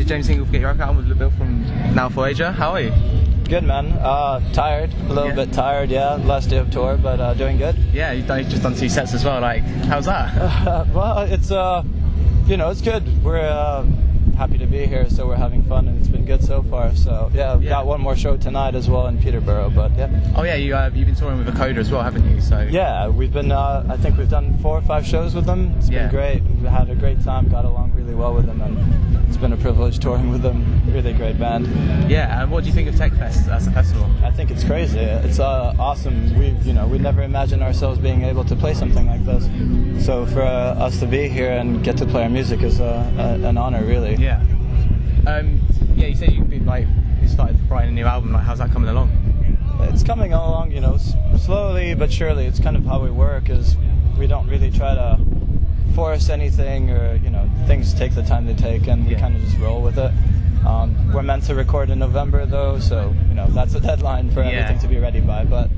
This is James Single for GetYourRockOut. I'm with Bill from now Voyager. How are you? Good, man. Tired, a little bit tired, yeah. Last day of tour, but doing good. Yeah, you've just done 2 sets as well. Like, how's that? Well, it's it's good. We're happy to be here, so we're having fun, and it's been good so far. So yeah, we've got one more show tonight as well in Peterborough, but yeah. Oh yeah, you've been touring with a coder as well, haven't you? So yeah, we've been. I think we've done 4 or 5 shows with them. It's been great. We had a great time. Got along really well with them, and it's been a privilege touring with them. Really great band. Yeah, and what do you think of Tech Fest as a festival? I think it's crazy. It's awesome. We never imagined ourselves being able to play something like this. So for us to be here and get to play our music is an honor, really. Yeah. Yeah, you said you started writing a new album. Like, how's that coming along? It's coming along, slowly but surely. It's kind of how we work. Is we don't really try to force anything, or things take the time they take, and we kind of just roll with it. We're meant to record in November though, so that's a deadline for everything to be ready by. But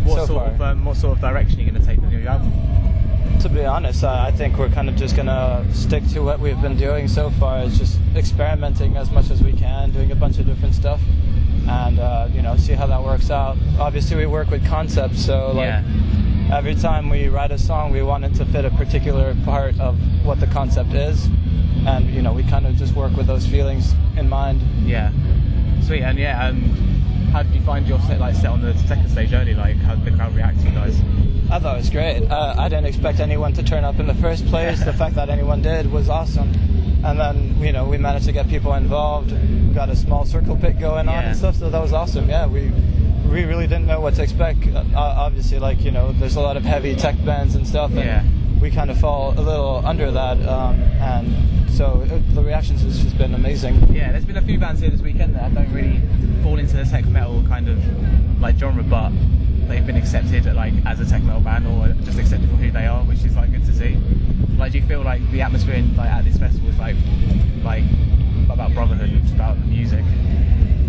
what sort of direction are you going to take the new album? To be honest, I think we're kind of just going to stick to what we've been doing so far. It's just experimenting as much as we can, doing a bunch of different stuff, and see how that works out. Obviously, we work with concepts, so every time we write a song, we want it to fit a particular part of what the concept is, and we kind of just work with those feelings in mind. Yeah, sweet. And how did you find your set on the second stage early? Like, how did the crowd react to you guys? I thought it was great. I didn't expect anyone to turn up in the first place. The fact that anyone did was awesome. And then, we managed to get people involved. We got a small circle pit going on and stuff, so that was awesome. Yeah, we really didn't know what to expect. Obviously, there's a lot of heavy tech bands and stuff, and we kind of fall a little under that. And so the reactions has just been amazing. Yeah, there's been a few bands here this weekend that don't really fall into the tech metal kind of genre, but they've been accepted as a tech metal band, or just accepted for who they are, which is good to see. Do you feel like the atmosphere at this festival is like about brotherhood, it's about the music?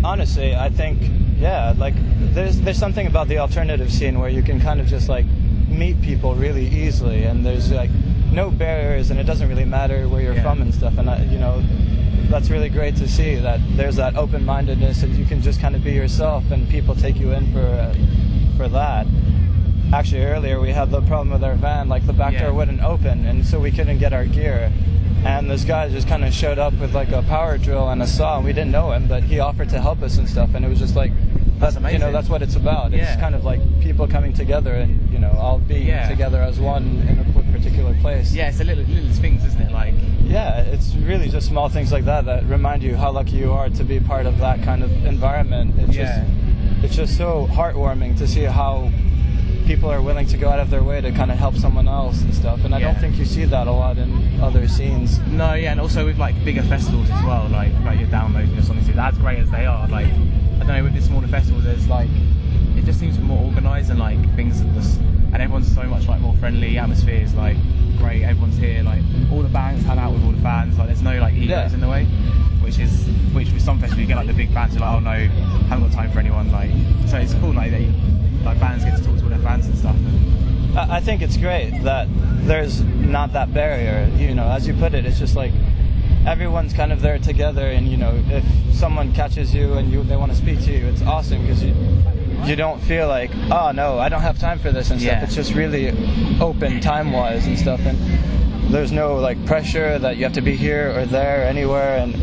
Honestly, I think there's something about the alternative scene where you can kind of just meet people really easily, and there's no barriers, and it doesn't really matter where you're from and stuff, and that's really great to see that there's that open-mindedness, and you can just kind of be yourself, and people take you in for that. Actually, earlier we had the problem with our van, the back door wouldn't open, and so we couldn't get our gear. And this guy just kind of showed up with a power drill and a saw, and we didn't know him, but he offered to help us and stuff, and it was just that's amazing. That's what it's about. It's kind of people coming together and, all being together as one in a particular place. Yeah, it's the little things, isn't it? Yeah, it's really just small things like that remind you how lucky you are to be part of that kind of environment. It's just so heartwarming to see how people are willing to go out of their way to kind of help someone else and stuff, and I don't think you see that a lot in other scenes. No, and also with bigger festivals as well, like your downloads and something, as great as they are, I don't know, with the smaller festivals there's it just seems more organised, and things are just, and everyone's so much more friendly, atmosphere is great, everyone's here, all the bands hang out with all the fans, there's no egos in the way, which with some festivals you get the big bands, you're oh no, haven't got time for anyone, so it's cool bands get to talk to all their fans and stuff. I think it's great that there's not that barrier, as you put it, it's just everyone's kind of there together, and if someone catches you and they want to speak to you, it's awesome, because you don't feel oh no, I don't have time for this and stuff. It's just really open time-wise and stuff, and there's no pressure that you have to be here or there, anywhere, and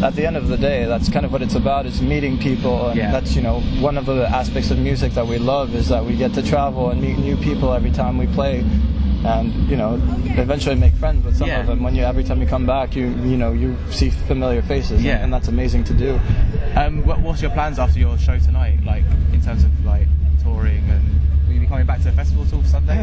at the end of the day, that's kind of what it's about, is meeting people, and that's, one of the aspects of music that we love, is that we get to travel and meet new people every time we play, and, eventually make friends with some of them. Every time you come back, you see familiar faces, and that's amazing to do. What's your plans after your show tonight, in terms of, touring, and will you be coming back to the festival till Sunday?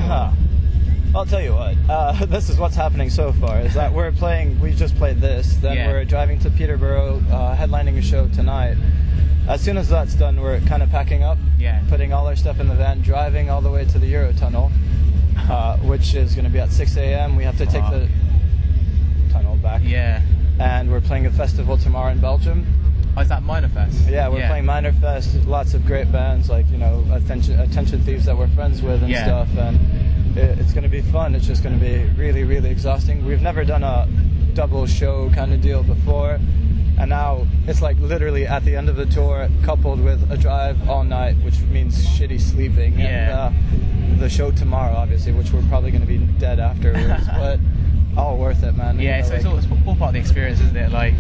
I'll tell you what, this is what's happening so far, is that we just played this, then we're driving to Peterborough, headlining a show tonight. As soon as that's done, we're kind of packing up, putting all our stuff in the van, driving all the way to the Eurotunnel, which is going to be at 6 a.m. We have to take the tunnel back. And we're playing a festival tomorrow in Belgium. Oh, is that Minor Fest? Yeah, we're playing Minor Fest, lots of great bands, Attention Thieves that we're friends with and stuff, and it's going to be fun. It's just going to be really, really exhausting. We've never done a double show kind of deal before, and now it's like literally at the end of the tour, coupled with a drive all night, which means shitty sleeping. Yeah. And the show tomorrow, obviously, which we're probably going to be dead afterwards, but all worth it, man. Yeah, you know, so it's all part of the experience, isn't it? Like,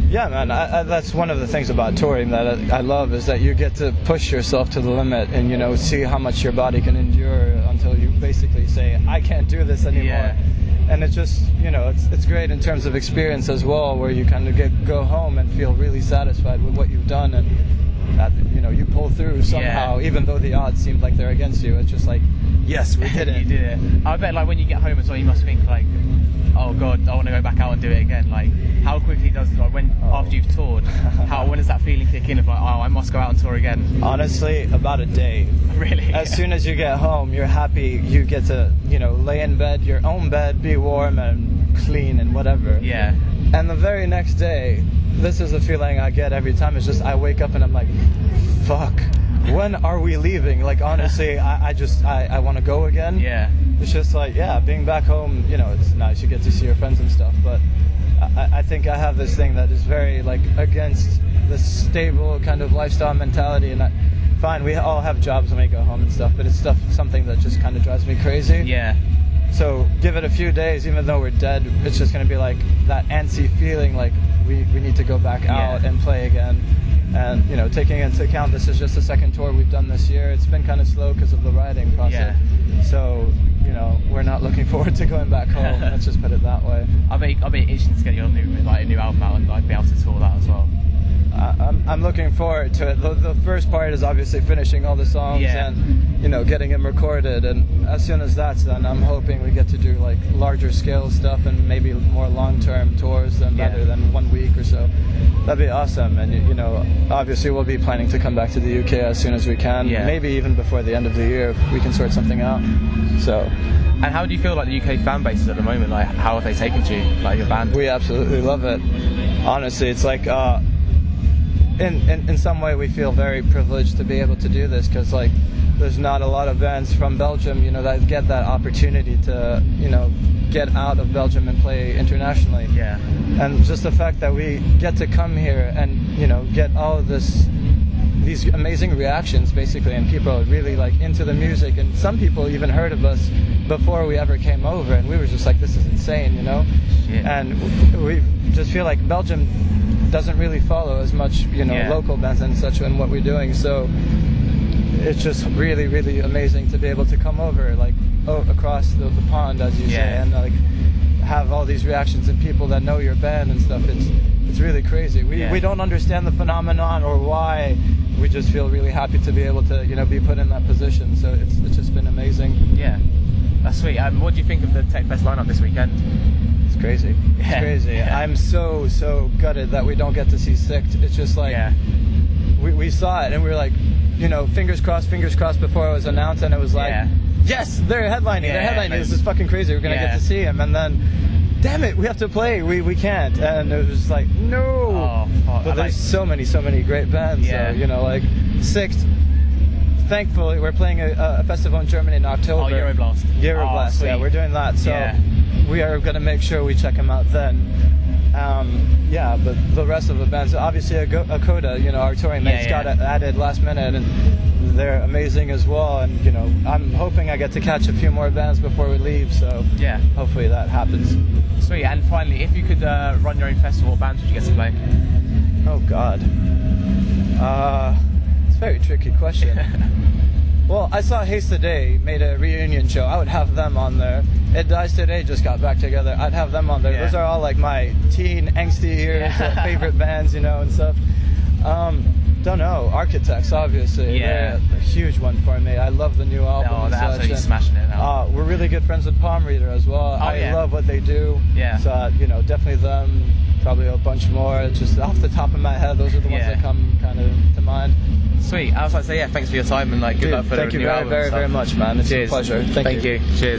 yeah, man. That's one of the things about touring that I love, is that you get to push yourself to the limit and, you know, see how much your body can endure until you basically say, I can't do this anymore. Yeah. And it's just, you know, it's great in terms of experience as well, where you kind of go home and feel really satisfied with what you've done, and that, you know, you pull through somehow, even though the odds seemed like they're against you. It's just like, yes, we did it. You did it. I bet, like, when you get home as well, you must think like, oh god, I want to go back out and do it again. Like, how quickly does, like, when after you've toured, when does that feeling kick in of like, oh, I must go out and tour again? Honestly, about a day. Really? As soon as you get home, you're happy. You get to, you know, lay in bed, your own bed, be warm and clean and whatever. Yeah. And the very next day, this is the feeling I get every time. It's just, I wake up and I'm like, fuck, when are we leaving? Like, honestly, I want to go again. Yeah. It's just like, yeah, being back home, you know, it's nice. You get to see your friends and stuff. But I think I have this thing that is very, like, against the stable kind of lifestyle mentality. And fine, we all have jobs when we go home and stuff, but it's something that just kind of drives me crazy. Yeah. So give it a few days, even though we're dead, it's just going to be like that antsy feeling, like we need to go back out and play again. And, you know, taking into account this is just the second tour we've done this year, it's been kind of slow because of the writing process. Yeah. So, you know, we're not looking forward to going back home. Let's just put it that way. I bet itching to get your new album out and like be able to tour that as well. I'm looking forward to it. The first part is obviously finishing all the songs and, you know, getting them recorded. And as soon as that's done, I'm hoping we get to do like larger scale stuff and maybe more long-term tours rather than 1 week or so. That'd be awesome. And, you know, obviously we'll be planning to come back to the UK as soon as we can. Yeah. Maybe even before the end of the year if we can sort something out. So. And how do you feel like the UK fan base is at the moment? Like, how have they taken to you, like your band? We absolutely love it. Honestly, it's like, in some way we feel very privileged to be able to do this, because like there's not a lot of bands from Belgium, you know, that get that opportunity to, you know, get out of Belgium and play internationally. Yeah. And just the fact that we get to come here and, you know, get all of these amazing reactions basically, and people are really like into the music, and some people even heard of us before we ever came over, and we were just like, this is insane, you know. And we just feel like Belgium doesn't really follow as much, you know, local bands and such in what we're doing, so it's just really, really amazing to be able to come over, like, across the pond, as you say, and like have all these reactions and people that know your band and stuff. It's really crazy. We don't understand the phenomenon or why. We just feel really happy to be able to, you know, be put in that position. So it's just been amazing. Yeah, that's sweet. What do you think of the Tech Fest lineup this weekend? It's crazy. It's crazy. Yeah. I'm so gutted that we don't get to see Sicht. It's just like we saw it and we were like, you know, fingers crossed before it was announced, and it was like, yes, they're headlining. They're headlining. This is fucking crazy. We're gonna get to see him, and then, damn it, we have to play. We can't. And it was just like, no. Oh, fuck. But there's so many great bands. So, you know, like Sicht. Thankfully, we're playing a festival in Germany in October. Oh, Euroblast. Euroblast. Yeah, we're doing that. So we are gonna make sure we check them out then. But the rest of the bands, obviously Akoda, you know, our touring mates got added last minute, and they're amazing as well. And, you know, I'm hoping I get to catch a few more bands before we leave, so hopefully that happens. Sweet. And finally, if you could run your own festival, what bands would you get to play? Oh God, it's a very tricky question. Well, I saw Haste Today made a reunion show. I would have them on there. It Dies Today just got back together. I'd have them on there. Those are all like my teen angsty years favorite bands, you know, and stuff. Don't know. Architects, obviously. They're a huge one for me. I love the new album. Oh, they're absolutely smashing it now. We're really good friends with Palm Reader as well. I love what they do. So, you know, definitely them. Probably a bunch more. Just off the top of my head, those are the ones that come kind of to mind. Sweet. I was like to say, thanks for your time, and like good luck for the new album. Thank you very much, man. It's a pleasure. Thank you. Cheers.